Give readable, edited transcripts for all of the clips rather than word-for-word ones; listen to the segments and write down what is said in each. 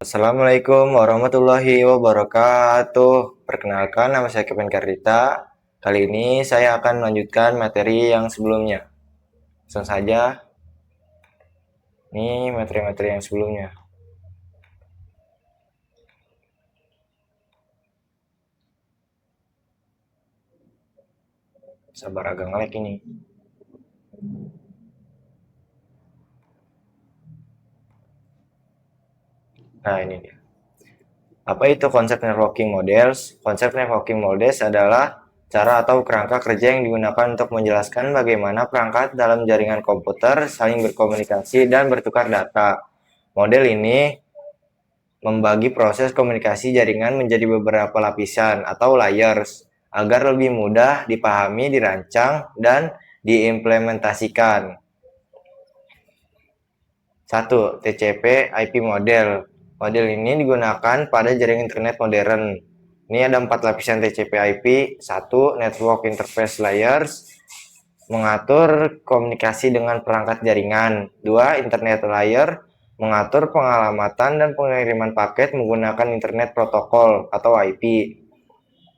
Assalamualaikum warahmatullahi wabarakatuh. Perkenalkan, nama saya Kevin Kardita. Kali ini saya akan melanjutkan materi yang sebelumnya. Langsung saja, ini materi-materi yang sebelumnya. Sabar, agak nge-lag ini. Nah, ini dia. Apa itu konsep networking models? Konsep networking models adalah cara atau kerangka kerja yang digunakan untuk menjelaskan bagaimana perangkat dalam jaringan komputer saling berkomunikasi dan bertukar data. Model ini membagi proses komunikasi jaringan menjadi beberapa lapisan atau layers agar lebih mudah dipahami, dirancang, dan diimplementasikan. 1. TCP IP model. Model ini digunakan pada jaringan internet modern. Ini ada 4 lapisan TCP IP. 1. Network Interface Layers, mengatur komunikasi dengan perangkat jaringan. 2. Internet Layer, mengatur pengalamatan dan pengiriman paket menggunakan internet protokol atau IP.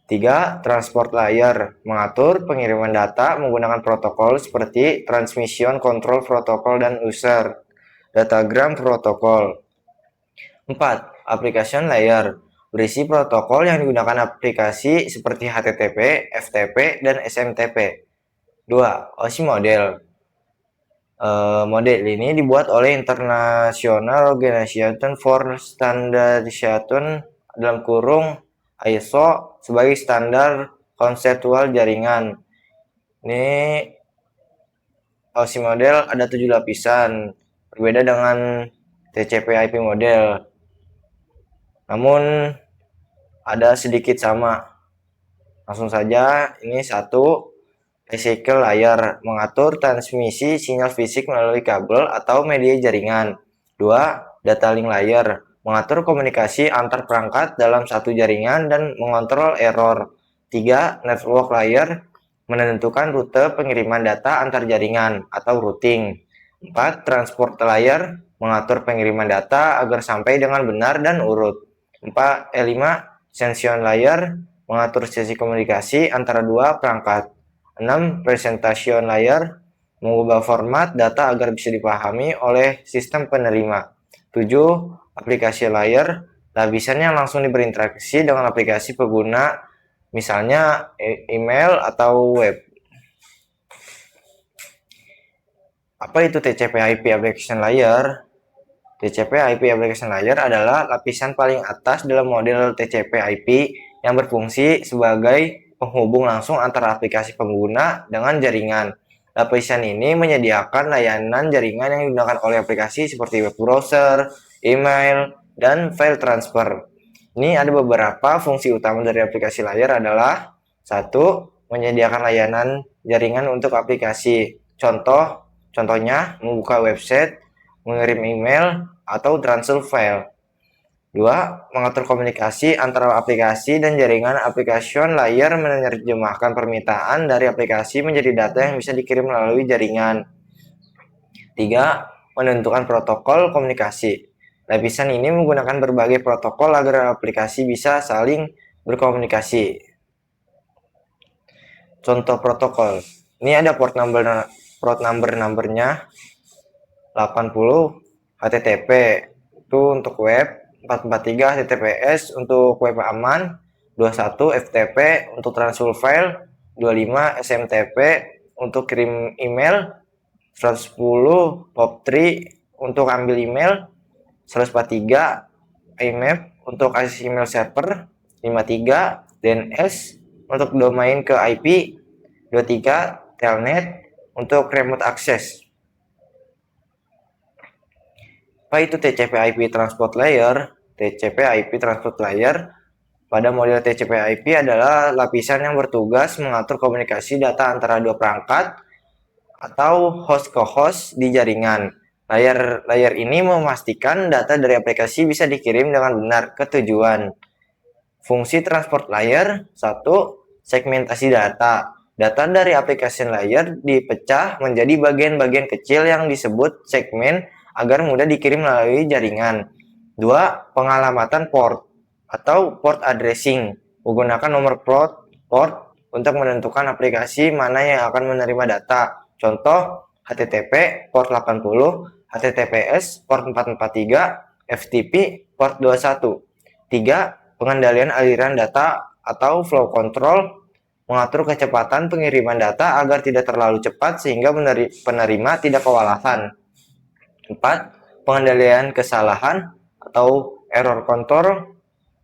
3. Transport Layer, mengatur pengiriman data menggunakan protokol seperti Transmission Control Protocol dan User Datagram Protocol. 4. Application Layer, berisi protokol yang digunakan aplikasi seperti HTTP, FTP, dan SMTP. 2. OSI Model. Model ini dibuat oleh International Organization for Standardization (ISO) sebagai standar konseptual jaringan. Ini OSI model ada 7 lapisan, berbeda dengan TCP/IP model. Namun ada sedikit sama. Langsung saja, ini 1. Physical Layer, mengatur transmisi sinyal fisik melalui kabel atau media jaringan. 2. Data Link Layer, mengatur komunikasi antar perangkat dalam satu jaringan dan mengontrol error. 3. Network Layer, menentukan rute pengiriman data antar jaringan atau routing. 4. Transport Layer, mengatur pengiriman data agar sampai dengan benar dan urut. 5. Session Layer, mengatur sesi komunikasi antara dua perangkat. 6. Presentation Layer, mengubah format data agar bisa dipahami oleh sistem penerima. 7. Aplikasi Layer, lapisan yang langsung berinteraksi dengan aplikasi pengguna, misalnya email atau web. Apa itu TCP/IP Application Layer? TCP/IP Application Layer adalah lapisan paling atas dalam model TCP/IP yang berfungsi sebagai penghubung langsung antara aplikasi pengguna dengan jaringan. Lapisan ini menyediakan layanan jaringan yang digunakan oleh aplikasi seperti web browser, email, dan file transfer. Ini ada beberapa fungsi utama dari aplikasi layer adalah 1. Menyediakan layanan jaringan untuk aplikasi. Contohnya membuka website, mengirim email, atau transfer file. 2. Mengatur komunikasi antara aplikasi dan jaringan. Application Layer menerjemahkan permintaan dari aplikasi menjadi data yang bisa dikirim melalui jaringan. 3. Menentukan protokol komunikasi. Lapisan ini menggunakan berbagai protokol agar aplikasi bisa saling berkomunikasi. Contoh protokol. Ini ada port numbernya 80 HTTP itu untuk web, 443 HTTPS untuk web aman, 21 FTP untuk transfer file, 25 SMTP untuk kirim email, 110 POP3 untuk ambil email, 143 IMAP untuk akses email server, 53 DNS untuk domain ke IP, 23 Telnet untuk remote access. Apa itu TCP/IP Transport Layer? TCP/IP Transport Layer pada model TCP/IP adalah lapisan yang bertugas mengatur komunikasi data antara dua perangkat atau host ke host di jaringan. Layer ini memastikan data dari aplikasi bisa dikirim dengan benar ke tujuan. Fungsi Transport Layer 1. Segmentasi data. Data dari application layer dipecah menjadi bagian-bagian kecil yang disebut segmen agar mudah dikirim melalui jaringan. 2. Pengalamatan port atau port addressing, menggunakan nomor port untuk menentukan aplikasi mana yang akan menerima data. Contoh, HTTP port 80, HTTPS port 443, FTP port 21. 3. Pengendalian aliran data atau flow control, mengatur kecepatan pengiriman data agar tidak terlalu cepat sehingga penerima tidak kewalahan. 4. Pengendalian kesalahan atau error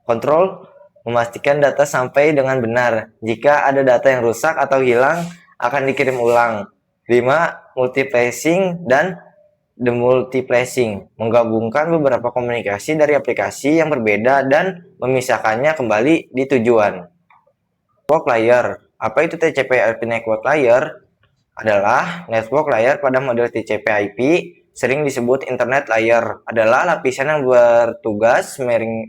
control, memastikan data sampai dengan benar. Jika ada data yang rusak atau hilang, akan dikirim ulang. 5. Multiplexing dan demultiplexing, menggabungkan beberapa komunikasi dari aplikasi yang berbeda dan memisahkannya kembali di tujuan. Network layer. Apa itu TCP/IP network layer? Adalah network layer pada model TCP/IP, sering disebut internet layer, adalah lapisan yang bertugas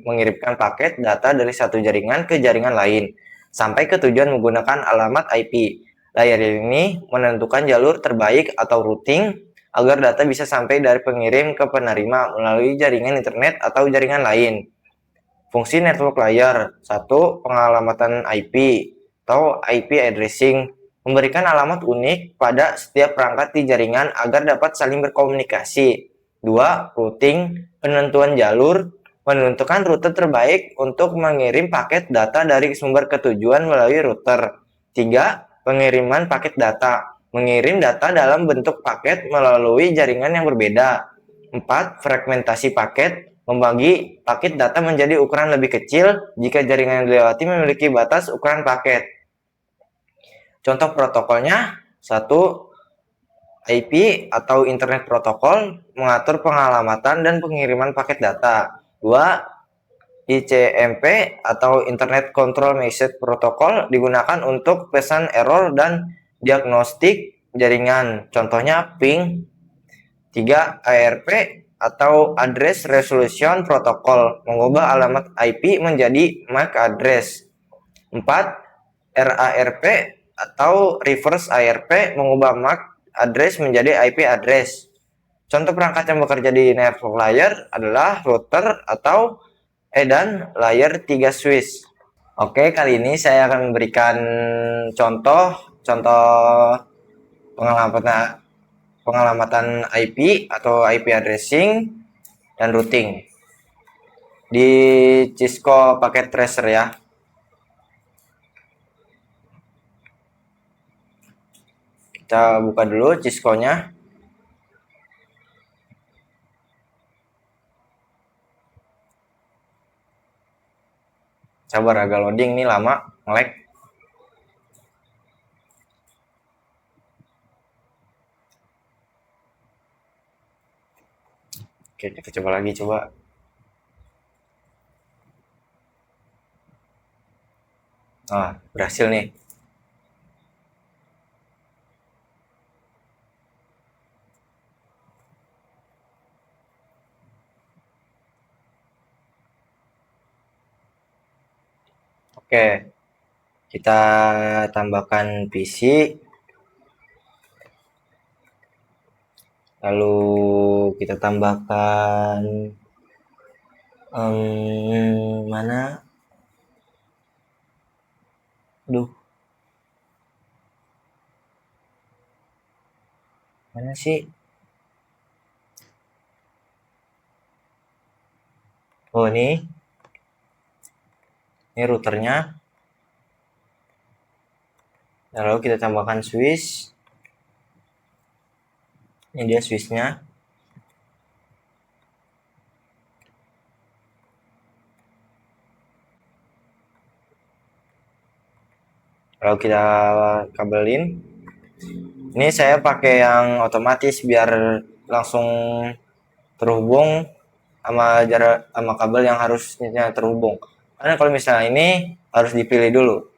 mengirimkan paket data dari satu jaringan ke jaringan lain sampai ke tujuan menggunakan alamat IP. Layer ini menentukan jalur terbaik atau routing agar data bisa sampai dari pengirim ke penerima melalui jaringan internet atau jaringan lain. Fungsi network layer. 1. Pengalamatan IP atau IP addressing, memberikan alamat unik pada setiap perangkat di jaringan agar dapat saling berkomunikasi. 2. Routing, penentuan jalur, menentukan rute terbaik untuk mengirim paket data dari sumber ke tujuan melalui router. 3. Pengiriman paket data, mengirim data dalam bentuk paket melalui jaringan yang berbeda. 4. Fragmentasi paket, membagi paket data menjadi ukuran lebih kecil jika jaringan yang dilewati memiliki batas ukuran paket. Contoh protokolnya: 1. IP atau Internet Protocol, mengatur pengalamatan dan pengiriman paket data. 2. ICMP atau Internet Control Message Protocol, digunakan untuk pesan error dan diagnostik jaringan. Contohnya ping. 3. ARP atau Address Resolution Protocol, mengubah alamat IP menjadi MAC address. 4. RARP atau Reverse ARP, mengubah MAC address menjadi IP address. Contoh perangkat yang bekerja di network layer adalah router atau dan layer 3 switch. Oke, kali ini saya akan memberikan contoh pengalamatan IP atau IP addressing dan routing di Cisco Packet Tracer ya. Kita buka dulu Cisco-nya. Sabar, agak loading nih, lama, nge-lag. Oke, kita coba lagi, coba. Berhasil nih. Oke, kita tambahkan PC, lalu kita tambahkan mana? Mana sih? Oh, ini routernya. Lalu kita tambahkan switch. Ini dia switchnya. Lalu kita kabelin. Ini saya pakai yang otomatis biar langsung terhubung sama kabel yang harusnya terhubung. Karena kalau misalnya ini harus dipilih dulu.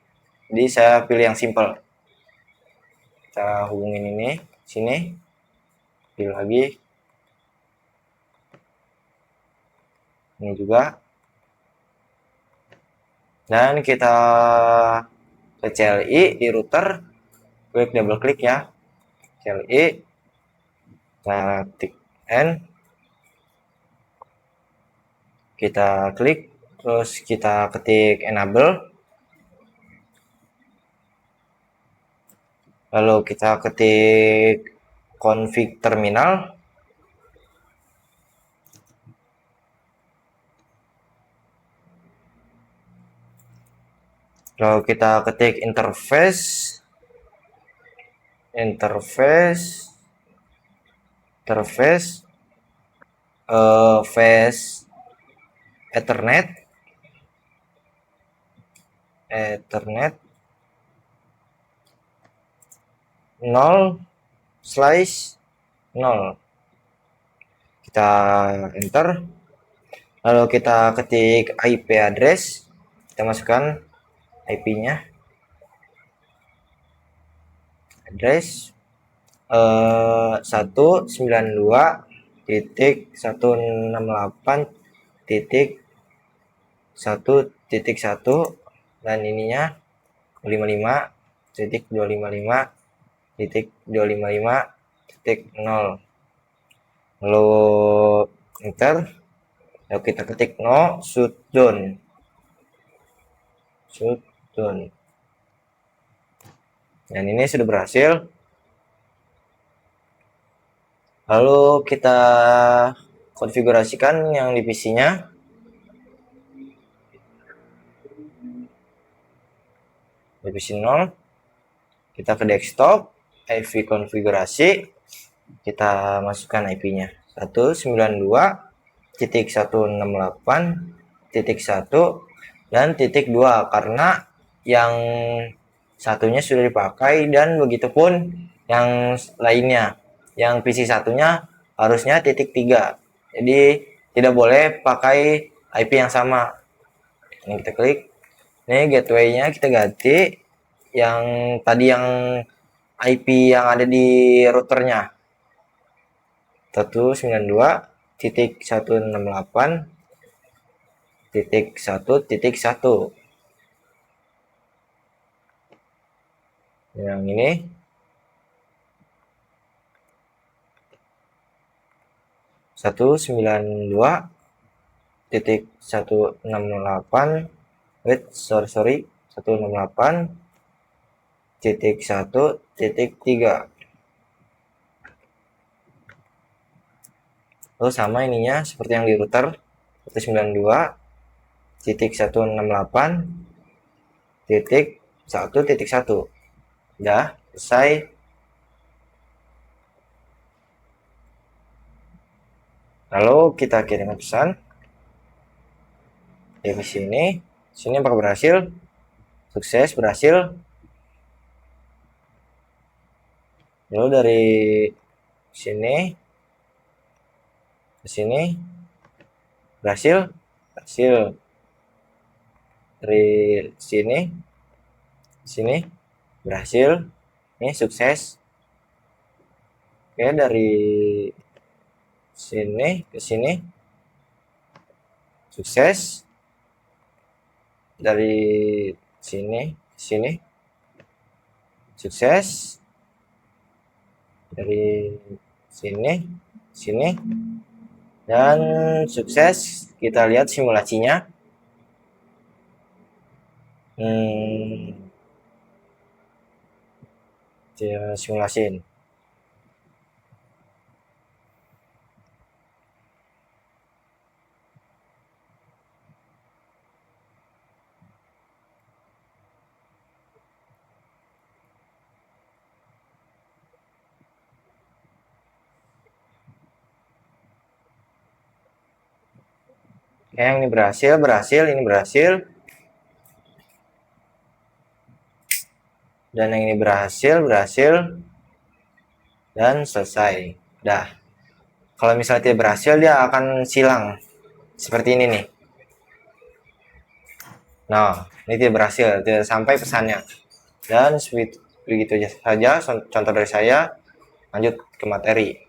Jadi saya pilih yang simple. Kita hubungin ini sini. Pilih lagi. Ini juga. Dan kita ke CLI di router. Double klik ya. CLI. Kita ketik N. kita klik, terus kita ketik enable, lalu kita ketik config terminal, lalu kita ketik interface face Ethernet 0/0. Kita enter, lalu kita ketik IP address, kita masukkan IP-nya, address 192.168.1.1 dan ininya 255.255.255.0. lalu enter, lalu kita ketik no shutdown. Dan ini sudah berhasil. Lalu kita konfigurasikan yang di PC-nya. Di PC 0, kita ke desktop, IP konfigurasi, kita masukkan IP-nya 192.168.1 dan .2 karena yang satunya sudah dipakai dan begitupun yang lainnya. Yang PC satunya harusnya .3. Jadi tidak boleh pakai IP yang sama. Ini kita klik. Ini gateway-nya kita ganti yang tadi yang IP yang ada di routernya 192.168.1.1. Yang ini satu sembilan dua titik 168.1.1.3. Lalu sama ininya seperti yang di router 192.168.1.1. Udah selesai. Lalu kita kirimkan pesan di sini. Sini apakah berhasil? Sukses, berhasil. Lalu dari sini ke sini berhasil. Dari sini berhasil. Ini sukses. Oke, dari sini ke sini sukses. Dari sini ke sini sukses. Dari sini dan sukses. Kita lihat simulasinya. Kita simulasiin. Yang ini berhasil, ini berhasil. Dan yang ini berhasil. Dan selesai. Dah. Kalau misalnya tidak berhasil, dia akan silang. Seperti ini nih. Nah, ini tidak berhasil, tidak sampai pesannya. Dan begitu saja contoh dari saya. Lanjut ke materi.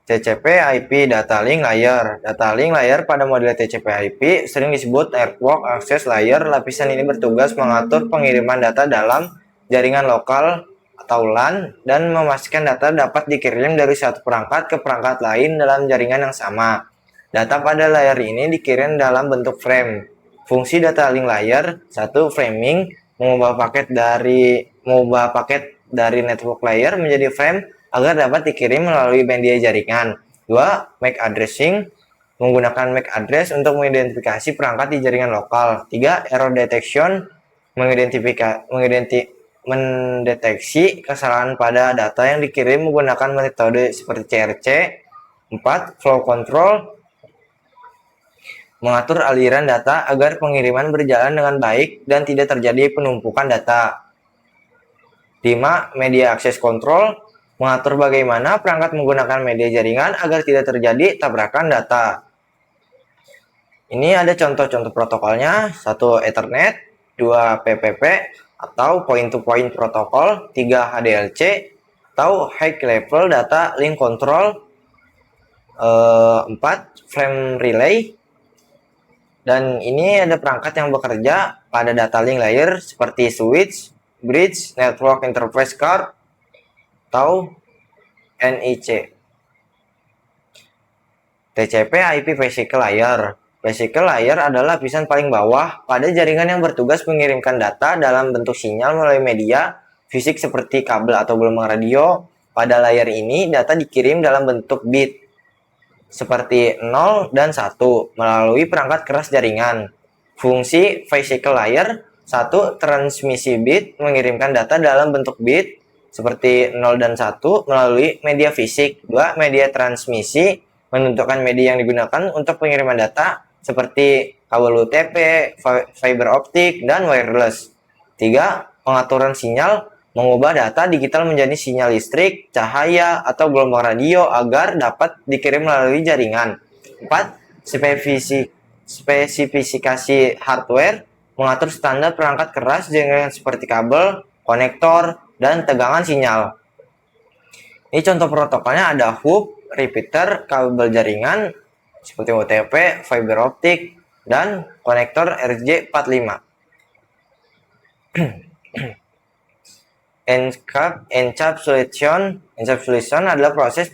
TCP/IP Data Link Layer. Data Link Layer pada model TCP/IP sering disebut Network Access Layer. Lapisan ini bertugas mengatur pengiriman data dalam jaringan lokal atau LAN dan memastikan data dapat dikirim dari satu perangkat ke perangkat lain dalam jaringan yang sama. Data pada layer ini dikirim dalam bentuk frame. Fungsi data link layer: 1. Framing, mengubah paket dari network layer menjadi frame agar dapat dikirim melalui media jaringan. 2. MAC addressing, menggunakan MAC address untuk mengidentifikasi perangkat di jaringan lokal. 3. Error detection, mendeteksi kesalahan pada data yang dikirim menggunakan metode seperti CRC. 4. Flow control, mengatur aliran data agar pengiriman berjalan dengan baik dan tidak terjadi penumpukan data. 5. Media access control, mengatur bagaimana perangkat menggunakan media jaringan agar tidak terjadi tabrakan data. Ini ada contoh-contoh protokolnya: 1. Ethernet, 2. PPP atau point-to-point protocol, 3. HDLC atau High Level Data Link Control, 4. Frame Relay. Dan ini ada perangkat yang bekerja pada data link layer seperti switch, bridge, network interface card, atau NIC. TCP/IP Physical Layer. Physical Layer adalah lapisan paling bawah pada jaringan yang bertugas mengirimkan data dalam bentuk sinyal melalui media fisik seperti kabel atau gelombang radio. Pada layer ini, data dikirim dalam bentuk bit seperti 0 dan 1 melalui perangkat keras jaringan. Fungsi Physical Layer: 1. Transmisi bit, mengirimkan data dalam bentuk bit seperti 0 dan 1 melalui media fisik. 2. Media transmisi, menentukan media yang digunakan untuk pengiriman data seperti kabel UTP, fiber optik, dan wireless. 3. Pengaturan sinyal, mengubah data digital menjadi sinyal listrik, cahaya, atau gelombang radio agar dapat dikirim melalui jaringan. 4. Spesifikasi hardware, mengatur standar perangkat keras jaringan seperti kabel, konektor, dan tegangan sinyal. Ini contoh protokolnya ada hub, repeater, kabel jaringan seperti UTP, fiber optik, dan konektor RJ45. Encapsulation adalah proses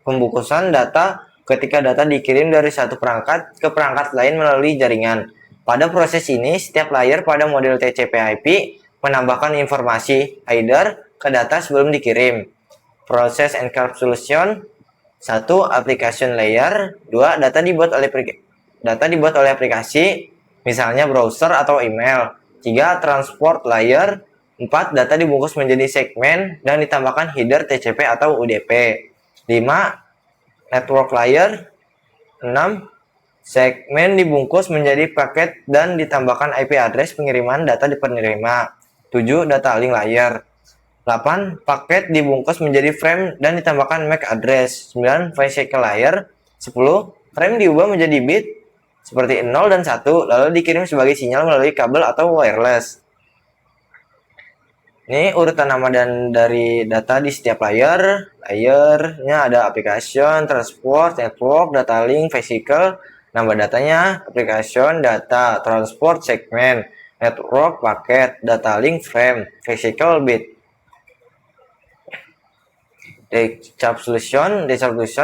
pembungkusan data ketika data dikirim dari satu perangkat ke perangkat lain melalui jaringan. Pada proses ini, setiap layer pada model TCP/IP menambahkan informasi header ke data sebelum dikirim. Proses encapsulation: 1. Application layer. 2. Data dibuat oleh aplikasi, misalnya browser atau email. 3. Transport layer. 4. Data dibungkus menjadi segmen dan ditambahkan header TCP atau UDP. 5. Network layer. 6. Segmen dibungkus menjadi paket dan ditambahkan IP address pengiriman data di penerima. 7. Data link layer. 8. Paket dibungkus menjadi frame dan ditambahkan MAC address. 9. Physical layer. 10. Frame diubah menjadi bit seperti 0 dan 1 lalu dikirim sebagai sinyal melalui kabel atau wireless. Ini urutan nama dan dari data di setiap layer. Layernya ada application, transport, network, data link, physical. Nama datanya application, data, transport, segmen, network, paket, data link, frame, physical, bit. Decappsulation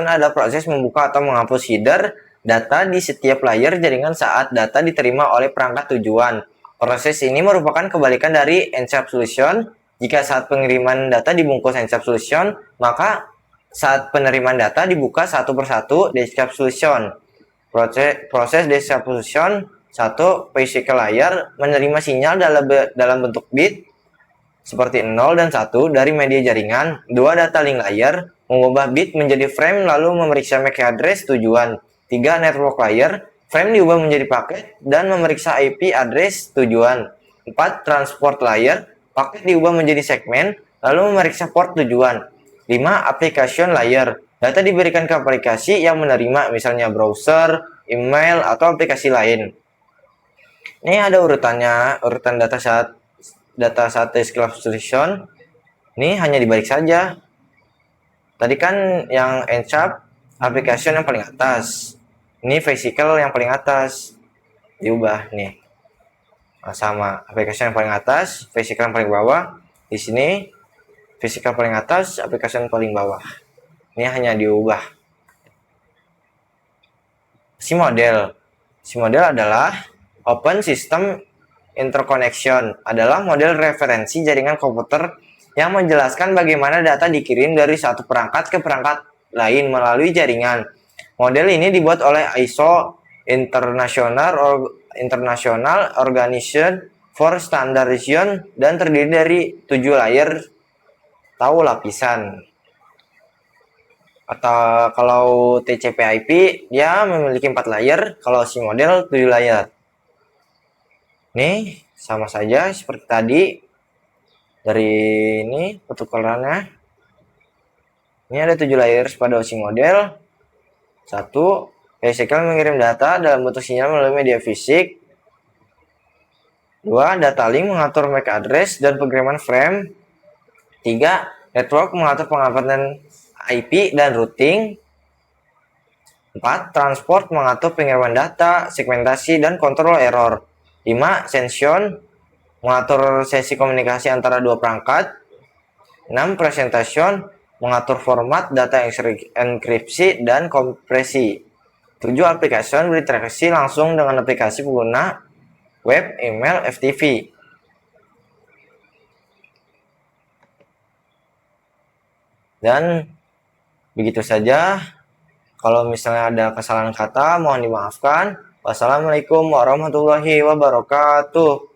adalah proses membuka atau menghapus header data di setiap layer jaringan saat data diterima oleh perangkat tujuan. Proses ini merupakan kebalikan dari encapsulation. Jika saat pengiriman data dibungkus encapsulation, maka saat penerimaan data dibuka satu persatu decappsulation. Proses decappsulation: 1. Physical layer, menerima sinyal dalam bentuk bit seperti 0 dan 1 dari media jaringan. 2. Data link layer, mengubah bit menjadi frame lalu memeriksa MAC address tujuan. 3. Network layer, frame diubah menjadi paket dan memeriksa IP address tujuan. 4. Transport layer, paket diubah menjadi segmen lalu memeriksa port tujuan. 5. Application layer, data diberikan ke aplikasi yang menerima, misalnya browser, email, atau aplikasi lain. Ini ada urutannya, urutan data saat decappsulation. Ini hanya dibalik saja. Tadi kan yang Ensharp application yang paling atas. Ini physical yang paling atas. Diubah nih. Nah, sama application yang paling atas, physical yang paling bawah. Di sini physical paling atas, application paling bawah. Ini hanya diubah. Si model adalah Open System Interconnection, adalah model referensi jaringan komputer yang menjelaskan bagaimana data dikirim dari satu perangkat ke perangkat lain melalui jaringan. Model ini dibuat oleh ISO International Organization for Standardization dan terdiri dari 7 layer atau lapisan. Atau kalau TCP/IP dia memiliki 4 layer, kalau si model 7 layer. Nih sama saja seperti tadi. Dari ini pertukarannya. Ini ada 7 layers pada si model. 1. Physical mengirim data dalam bentuk sinyal melalui media fisik. 2. Data link mengatur MAC address dan pengiriman frame. 3. Network mengatur pengamanan IP dan routing. 4. Transport mengatur pengiriman data, segmentasi, dan kontrol error. 5. Session mengatur sesi komunikasi antara dua perangkat. 6. Presentation mengatur format data enkripsi dan kompresi. 7. Application berinteraksi langsung dengan aplikasi pengguna web, email, FTP. Dan begitu saja. Kalau misalnya ada kesalahan kata, mohon dimaafkan. Wassalamualaikum warahmatullahi wabarakatuh.